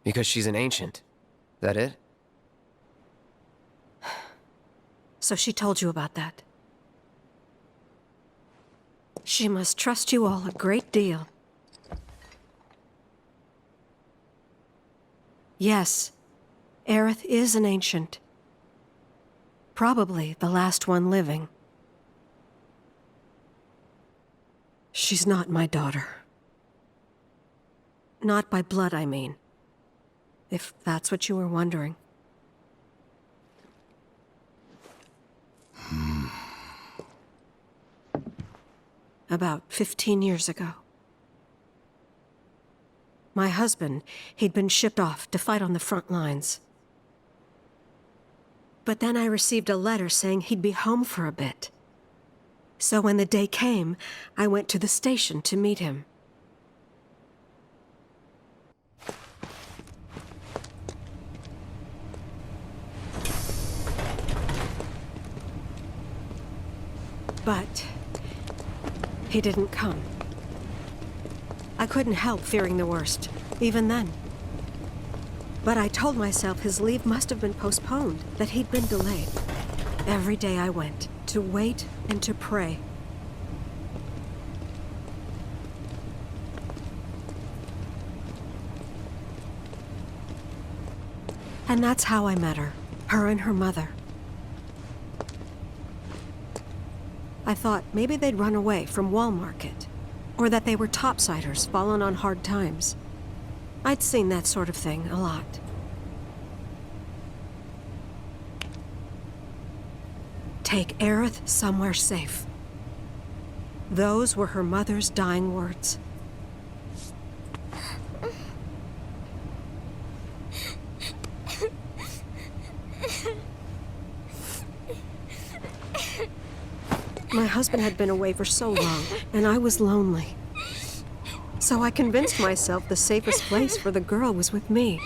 Because she's an ancient. That it? So she told you about that. She must trust you all a great deal. Yes, Aerith is an ancient. Probably the last one living. She's not my daughter. Not by blood, I mean. If that's what you were wondering. About 15 years ago. My husband, he'd been shipped off to fight on the front lines. But then I received a letter saying he'd be home for a bit. So when the day came, I went to the station to meet him. But he didn't come. I couldn't help fearing the worst, even then. But I told myself his leave must have been postponed, that he'd been delayed. Every day I went, to wait and to pray. And that's how I met her and her mother. I thought maybe they'd run away from Wall Market, or that they were topsiders fallen on hard times. I'd seen that sort of thing a lot. Take Aerith somewhere safe. Those were her mother's dying words. My husband had been away for so long, and I was lonely. So I convinced myself the safest place for the girl was with me.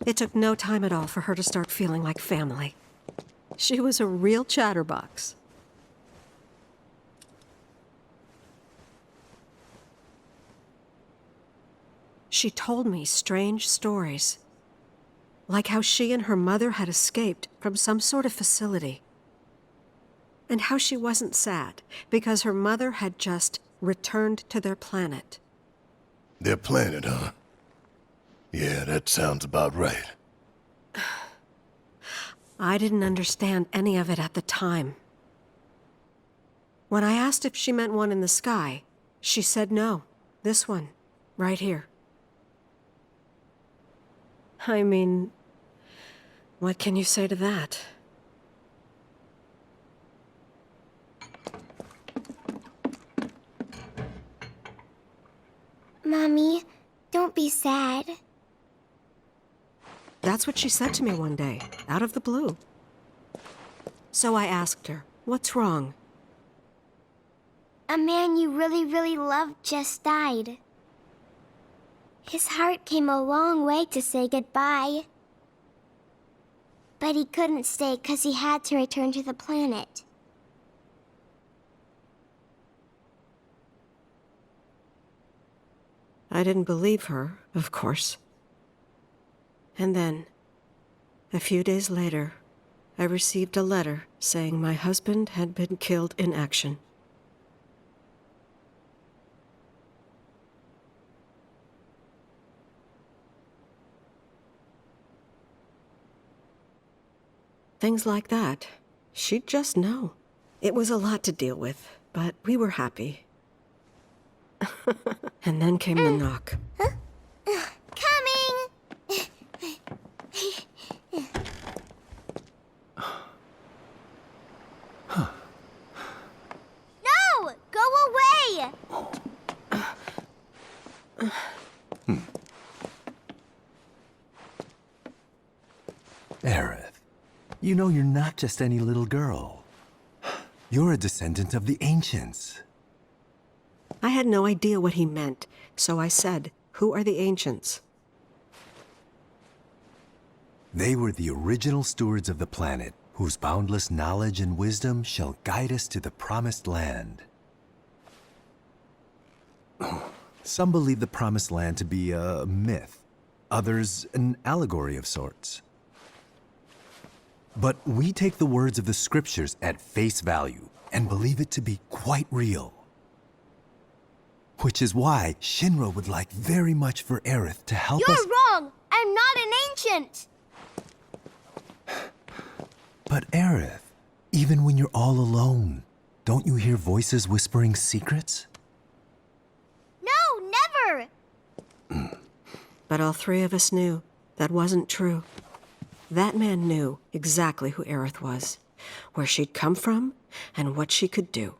It took no time at all for her to start feeling like family. She was a real chatterbox. She told me strange stories. Like how she and her mother had escaped from some sort of facility. And how she wasn't sad, because her mother had just returned to their planet. Their planet, huh? Yeah, that sounds about right. I didn't understand any of it at the time. When I asked if she meant one in the sky, she said no. This one, right here. I mean, what can you say to that? Mommy, don't be sad. That's what she said to me one day, out of the blue. So I asked her, what's wrong? A man you really, really loved just died. His heart came a long way to say goodbye. But he couldn't stay because he had to return to the planet. I didn't believe her, of course. And then, a few days later, I received a letter saying my husband had been killed in action. Things like that, she'd just know. It was a lot to deal with, but we were happy. And then came the knock. Coming! No! Go away! Aerith, you know you're not just any little girl. You're a descendant of the Ancients. I had no idea what he meant, so I said, "Who are the Ancients?" They were the original stewards of the planet, whose boundless knowledge and wisdom shall guide us to the promised land. Some believe the Promised Land to be a myth, others an allegory of sorts. But we take the words of the scriptures at face value and believe it to be quite real. Which is why Shinra would like very much for Aerith to help us— You're wrong! I'm not an ancient! But Aerith, even when you're all alone, don't you hear voices whispering secrets? No, never! But all three of us knew that wasn't true. That man knew exactly who Aerith was, where she'd come from, and what she could do.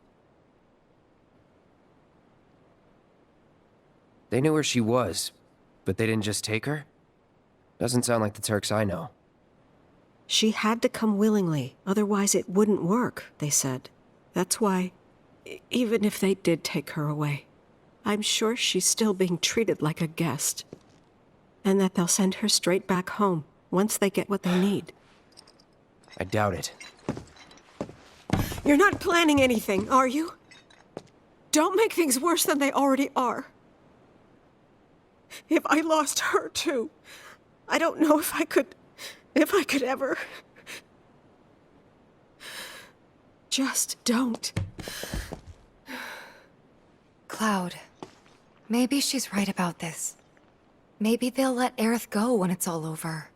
They knew where she was, but they didn't just take her? Doesn't sound like the Turks I know. She had to come willingly, otherwise it wouldn't work, they said. That's why, even if they did take her away, I'm sure she's still being treated like a guest. And that they'll send her straight back home once they get what they need. I doubt it. You're not planning anything, are you? Don't make things worse than they already are. If I lost her too, I don't know if I could ever. Just don't. Cloud, maybe she's right about this. Maybe they'll let Aerith go when it's all over.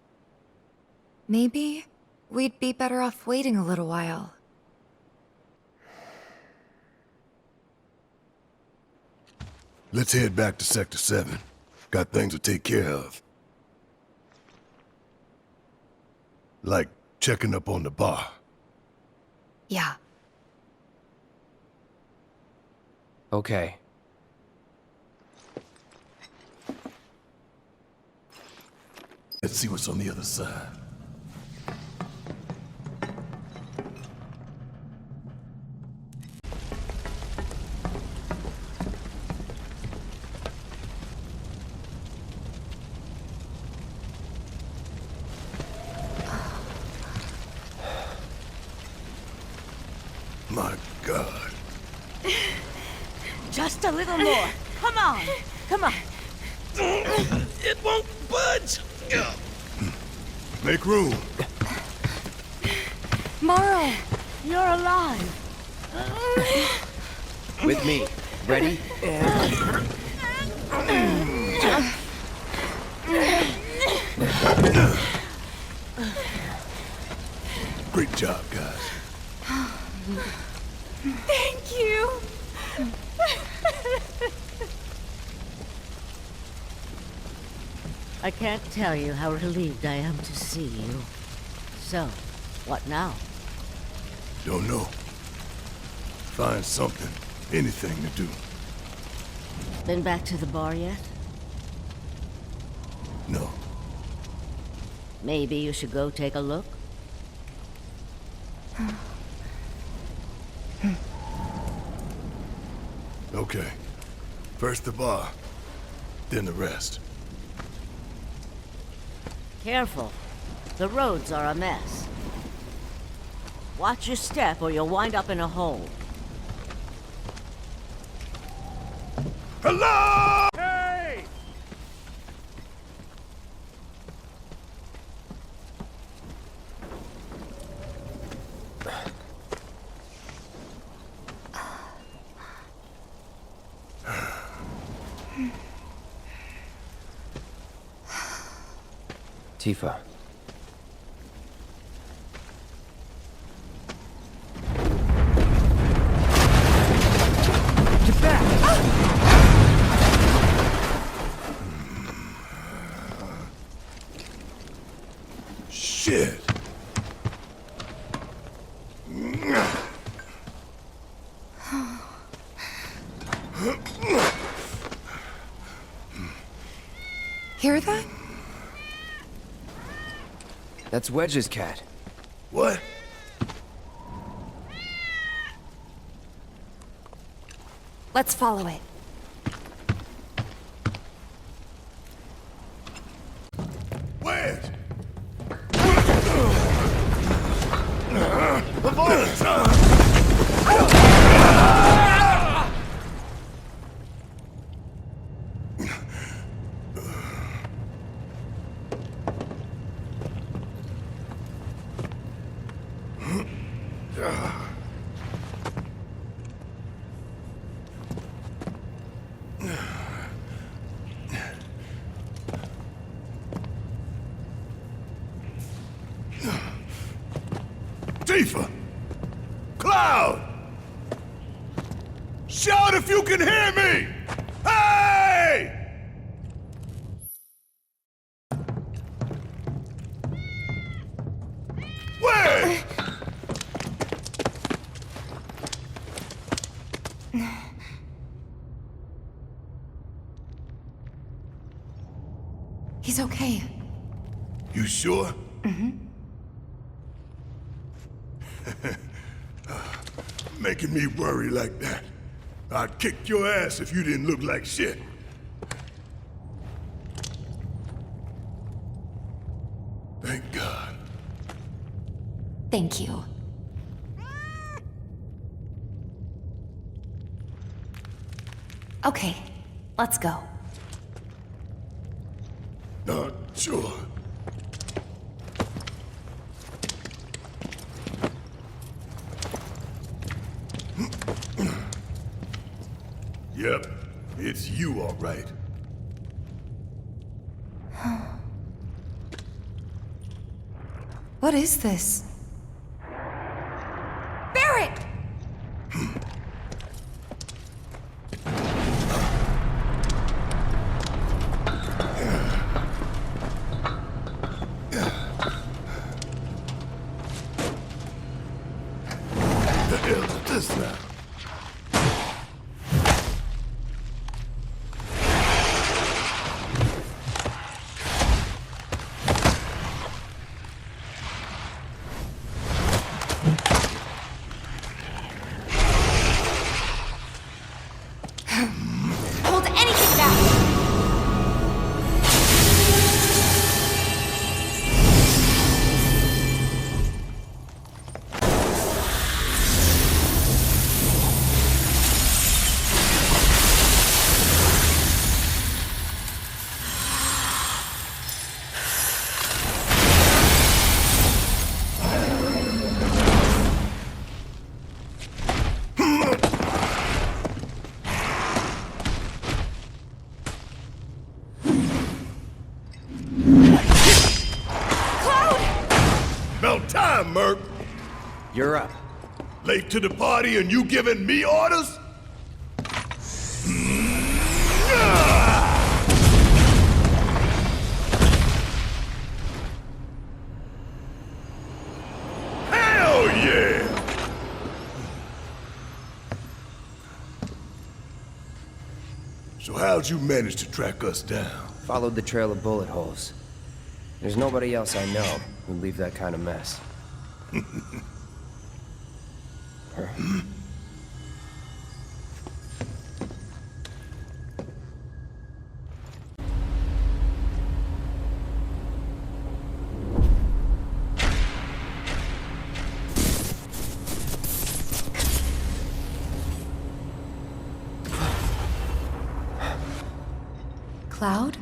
Maybe we'd be better off waiting a little while. Let's head back to Sector 7. Got things to take care of. Like checking up on the bar. Yeah. Okay. Let's see what's on the other side. My God. Just a little more. Come on. Come on. It won't budge. Make room. Morrow! You're alive. With me. Ready? Great job, guys. Thank you. I can't tell you how relieved I am to see you. So, what now? Don't know. Find something, anything to do. Been back to the bar yet? No. Maybe you should go take a look? Okay. First the bar, then the rest. Careful. The roads are a mess. Watch your step or you'll wind up in a hole. Hello! Hey! Tifa. Get back! Shit. Hear that? That's Wedge's cat. What? Let's follow it. Wedge! Tifa! Cloud! Shout if you can hear me! Hey! Where? He's okay. You sure? Making me worry like that. I'd kick your ass if you didn't look like shit. Thank God. Thank you. Okay, let's go. Not sure. Yep, it's you, all right. What is this? Barret! The hell is this now? Hold anything back! About time, Merc. You're up. Late to the party and you giving me orders? Hell yeah! So how'd you manage to track us down? Followed the trail of bullet holes. There's nobody else I know who'd leave that kind of mess. Cloud?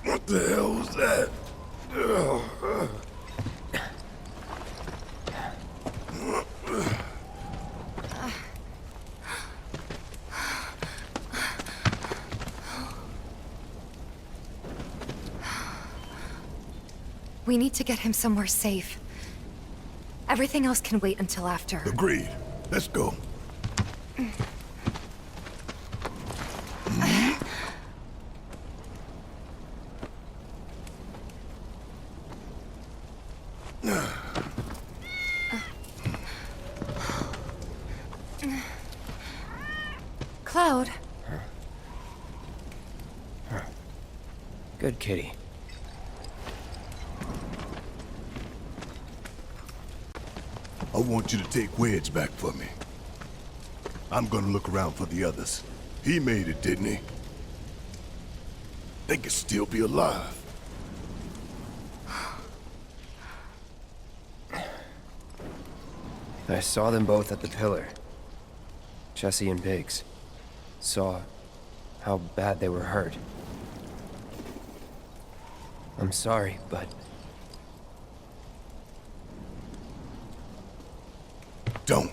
What the hell was that? We need to get him somewhere safe. Everything else can wait until after. Agreed. Let's go. Cloud? Good kitty. I want you to take Wedge back for me. I'm gonna look around for the others. He made it, didn't he? They could still be alive. I saw them both at the pillar. Jesse and Biggs. Saw how bad they were hurt. I'm sorry, but Don't.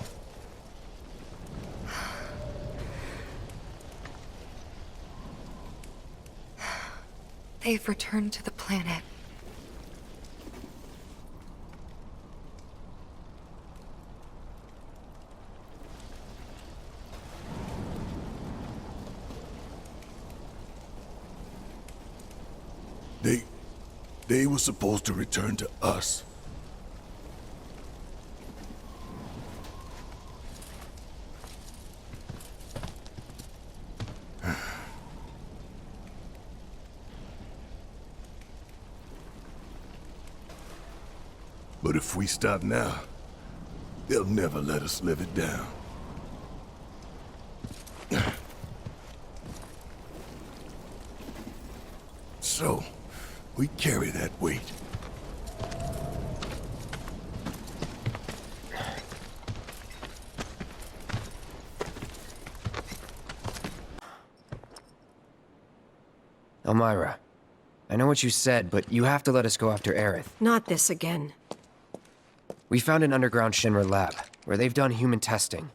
They've returned to the planet. They were supposed to return to us. But if we stop now, they'll never let us live it down. So, we carry that weight. Elmira, I know what you said, but you have to let us go after Aerith. Not this again. We found an underground Shinra lab, where they've done human testing.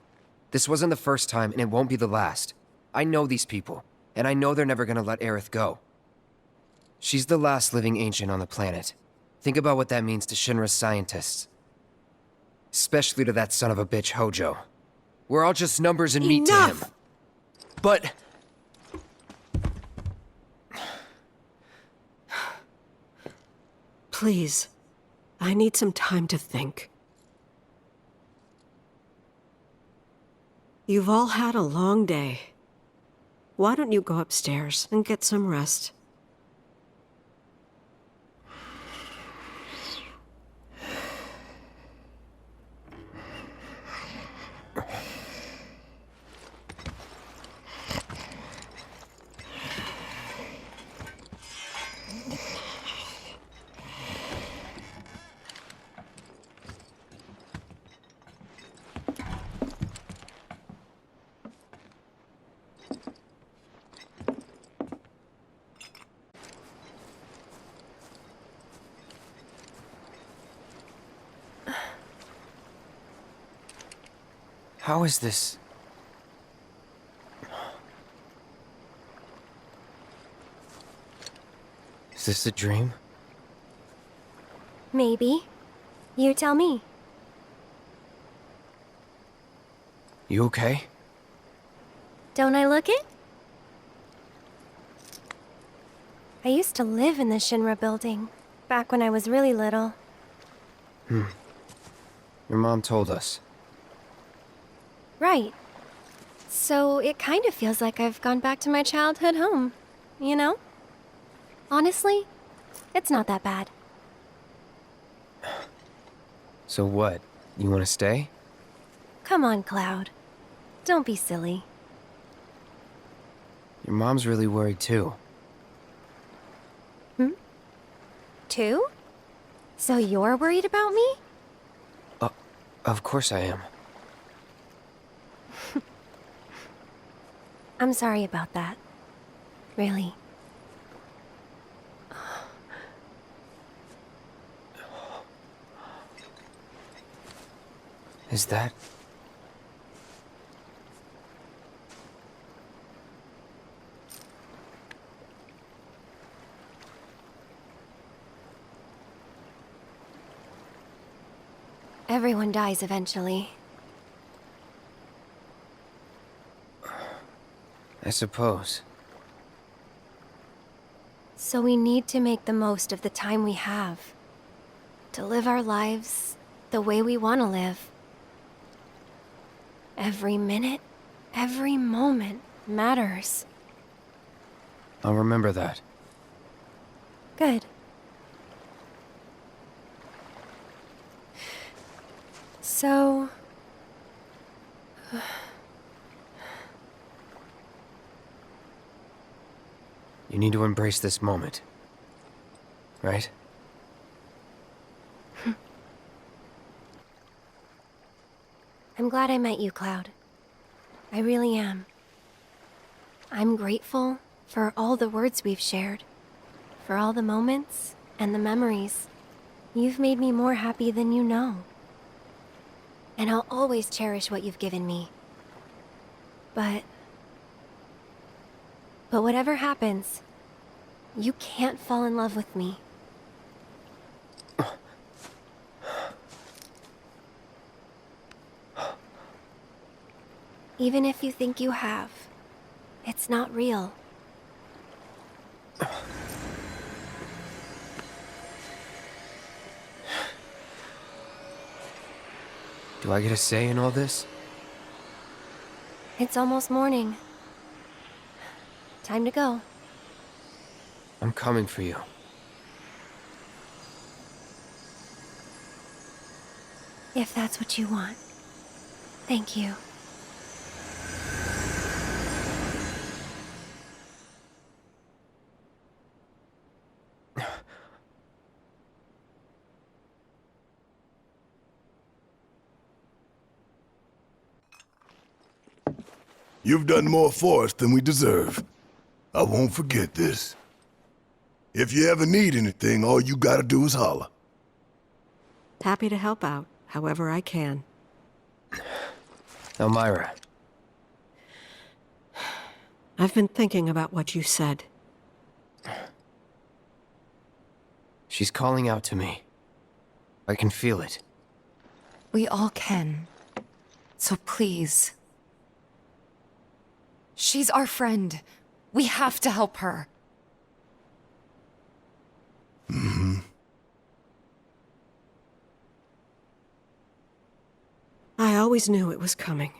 This wasn't the first time, and it won't be the last. I know these people, and I know they're never gonna let Aerith go. She's the last living ancient on the planet. Think about what that means to Shinra's scientists. Especially to that son of a bitch Hojo. We're all just numbers and meat to him. Enough! But... Please. I need some time to think. You've all had a long day. Why don't you go upstairs and get some rest? How is this? Is this a dream? Maybe. You tell me. You okay? Don't I look it? I used to live in the Shinra building, back when I was really little. Your mom told us. Right. So it kind of feels like I've gone back to my childhood home, you know? Honestly, it's not that bad. So what? You want to stay? Come on, Cloud. Don't be silly. Your mom's really worried too. Two? So you're worried about me? Of course I am. I'm sorry about that. Really. Is that... Everyone dies eventually. I suppose. So we need to make the most of the time we have. To live our lives the way we want to live. Every minute, every moment matters. I'll remember that. Good. So... You need to embrace this moment. Right? I'm glad I met you, Cloud. I really am. I'm grateful for all the words we've shared, for all the moments and the memories. You've made me more happy than you know. And I'll always cherish what you've given me. But whatever happens, you can't fall in love with me. Even if you think you have, it's not real. Do I get a say in all this? It's almost morning. Time to go. I'm coming for you. If that's what you want. Thank you. You've done more for us than we deserve. I won't forget this. If you ever need anything, all you gotta do is holler. Happy to help out, however I can. Elmira, I've been thinking about what you said. she's calling out to me. I can feel it. We all can. So please. She's our friend. We have to help her. I always knew it was coming.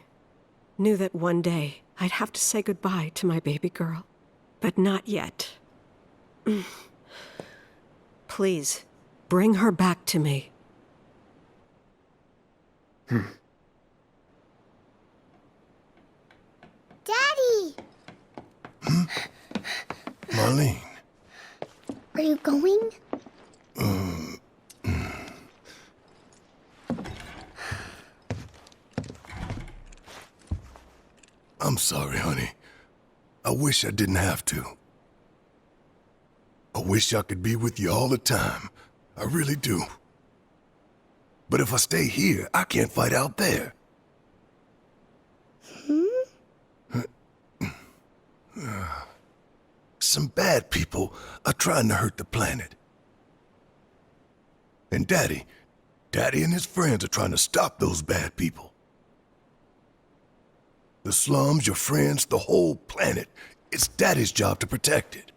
Knew that one day I'd have to say goodbye to my baby girl. But not yet. Please, bring her back to me. Daddy! Marlene. Are you going? I'm sorry, honey. I wish I didn't have to. I wish I could be with you all the time. I really do. But if I stay here, I can't fight out there. Some bad people are trying to hurt the planet. And Daddy and his friends are trying to stop those bad people. The slums, your friends, the whole planet. It's Daddy's job to protect it.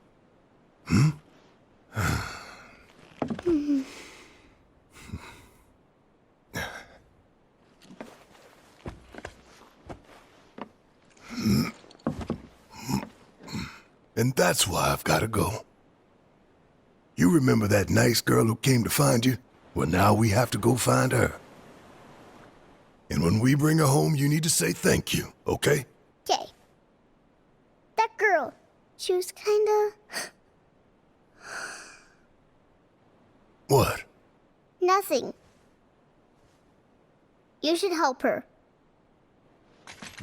And that's why I've got to go. You remember that nice girl who came to find you? Well, now we have to go find her. And when we bring her home, you need to say thank you, okay? Okay. That girl, she was kinda... What? nothing. You should help her.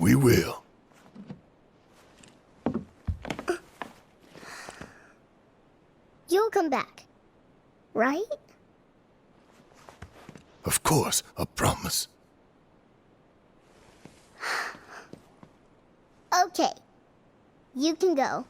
We will. You'll come back, right? Of course, I promise. Okay. You can go.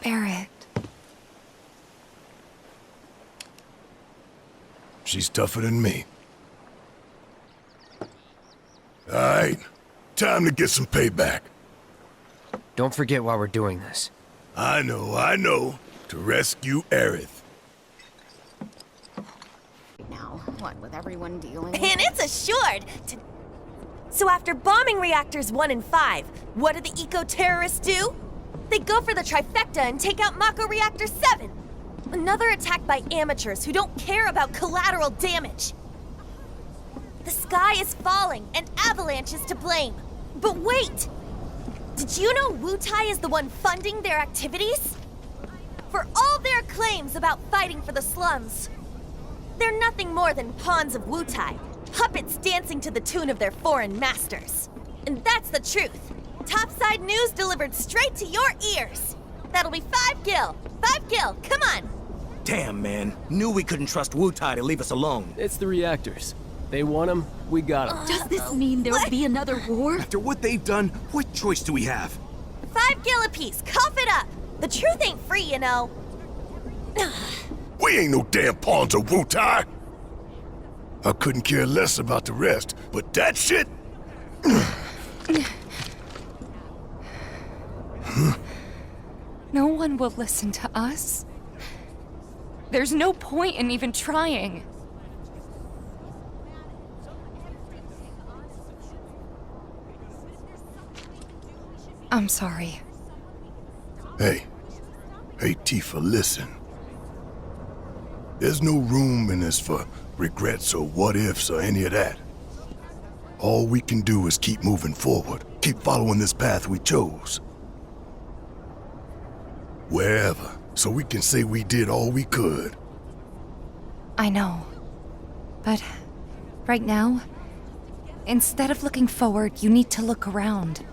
Barrett. She's tougher than me. All right, time to get some payback. Don't forget why we're doing this. I know. To rescue Aerith. Now, what with everyone dealing with... And it's assured! So after bombing reactors 1 and 5, what do the eco-terrorists do? They go for the trifecta and take out Mako Reactor 7! Another attack by amateurs who don't care about collateral damage! The sky is falling, and Avalanche is to blame. But wait! Did you know Wutai is the one funding their activities? For all their claims about fighting for the slums, they're nothing more than pawns of Wutai, puppets dancing to the tune of their foreign masters. And that's the truth. Topside news delivered straight to your ears. That'll be 5 gil. 5 gil, come on. Damn, man. Knew we couldn't trust Wutai to leave us alone. It's the reactors. They want them, we got them. Does this mean there'll be another war? After what they've done, what choice do we have? 5 gil apiece, cough it up. The truth ain't free, you know. We ain't no damn pawns of Wutai. I couldn't care less about the rest, but that shit? No one will listen to us. There's no point in even trying. I'm sorry. Hey, Tifa, listen. There's no room in this for regrets or what-ifs or any of that. All we can do is keep moving forward, keep following this path we chose. Wherever, so we can say we did all we could. I know. But right now, instead of looking forward, you need to look around.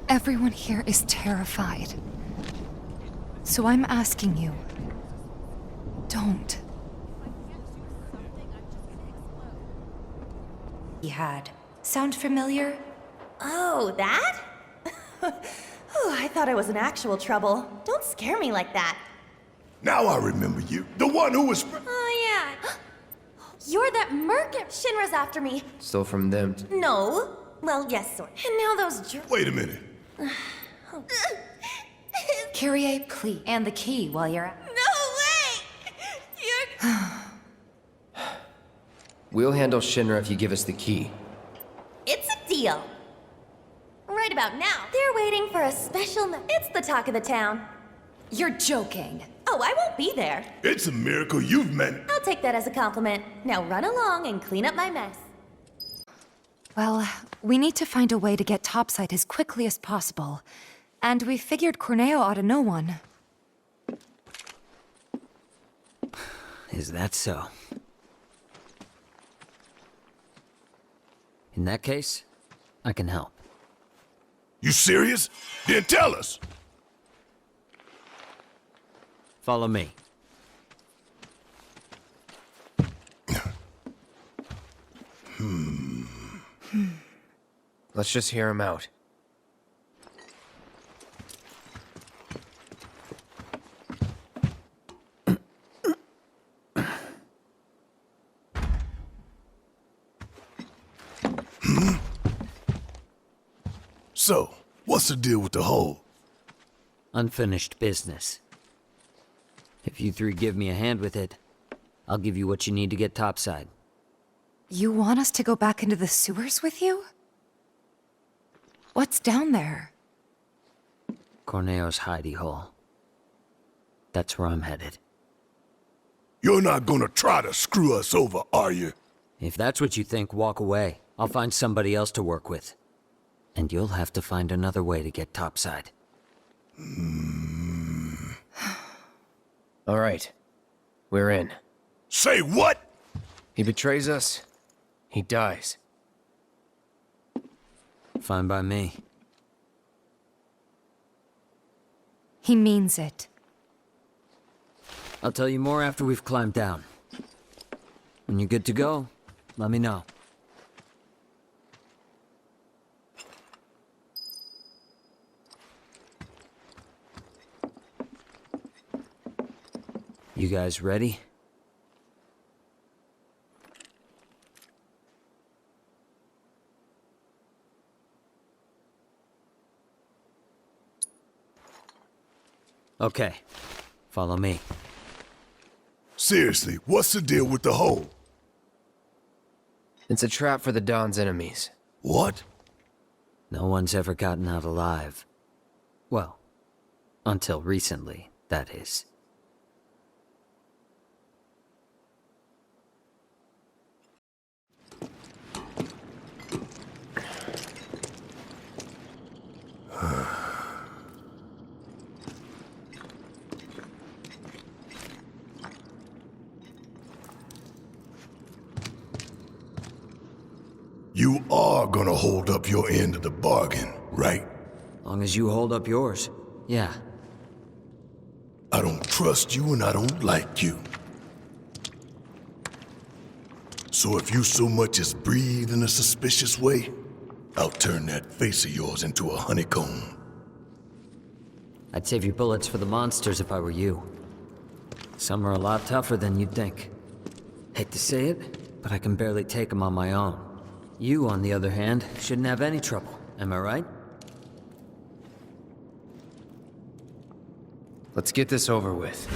Everyone here is terrified. So I'm asking you, don't. He had. Sound familiar? Oh, that? Oh, I thought I was in actual trouble. Don't scare me like that. Now I remember you, the one who was... Oh, yeah. You're that merc. Shinra's after me. Stole from them. No. Well, yes, sort. And now those Wait a minute. Kyrie, please. And the key while you're at. No way! You're... We'll handle Shinra if you give us the key. It's a deal. Right about now, they're waiting for a special It's the talk of the town. You're joking. Oh, I won't be there. It's a miracle you've met. I'll take that as a compliment. Now run along and clean up my mess. Well, we need to find a way to get topside as quickly as possible. And we figured Corneo ought to know one. Is that so? In that case, I can help. You serious? Then tell us. Follow me. Let's just hear him out. So, what's the deal with the hole? Unfinished business. If you three give me a hand with it, I'll give you what you need to get topside. You want us to go back into the sewers with you? What's down there? Corneo's hidey hole. That's where I'm headed. You're not gonna try to screw us over, are you? If that's what you think, walk away. I'll find somebody else to work with. And you'll have to find another way to get topside. All right. We're in. Say what? He betrays us. He dies. Fine by me. He means it. I'll tell you more after we've climbed down. When you're good to go, let me know. You guys ready? Okay, follow me. Seriously, what's the deal with the hole? It's a trap for the Don's enemies. What? No one's ever gotten out alive. Well, until recently, that is. You are gonna hold up your end of the bargain, right? Long as you hold up yours, yeah. I don't trust you and I don't like you. So if you so much as breathe in a suspicious way, I'll turn that face of yours into a honeycomb. I'd save your bullets for the monsters if I were you. Some are a lot tougher than you'd think. Hate to say it, but I can barely take them on my own. You, on the other hand, shouldn't have any trouble. Am I right? Let's get this over with.